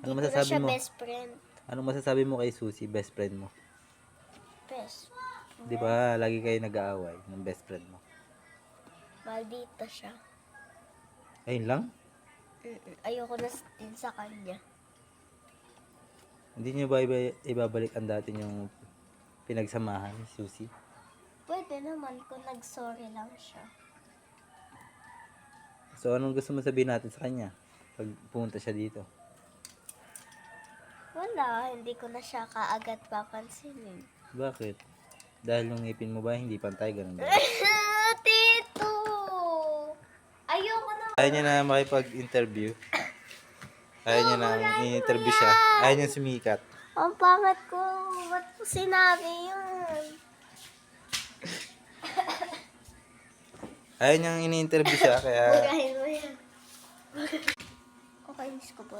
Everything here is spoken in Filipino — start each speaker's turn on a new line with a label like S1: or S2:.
S1: Ano
S2: Hindi ko na
S1: masasabi
S2: siya
S1: mo?
S2: best friend.
S1: Anong masasabi mo kay Susie, best friend mo?
S2: Best.
S1: Di ba, lagi kayo nag-aaway ng best friend mo?
S2: Maldita siya.
S1: Ayun lang?
S2: Ayoko na din sa kanya.
S1: Hindi niyo ba ibabalik ang dati yung pinagsamahan ni Susie?
S2: Pwede naman kung nag-sorry lang siya.
S1: So, anong gusto mo sabihin natin sa kanya pag pumunta siya dito?
S2: Wala, hindi ko na siya kaagad papansinin.
S1: Bakit? Dahil yung ngipin mo ba hindi pantay, ganun ba?
S2: Tito! Ayoko na.
S1: Ayaw niya na makipag-interview. Ayaw niya na i-interview siya. Ayaw niya sumikat.
S2: Ang pangat ko. Ba't ko sinabi yun?
S1: Ayaw niyang ini-interview siya, kaya...
S2: Bugahin mo yan. Okay, miss ko po.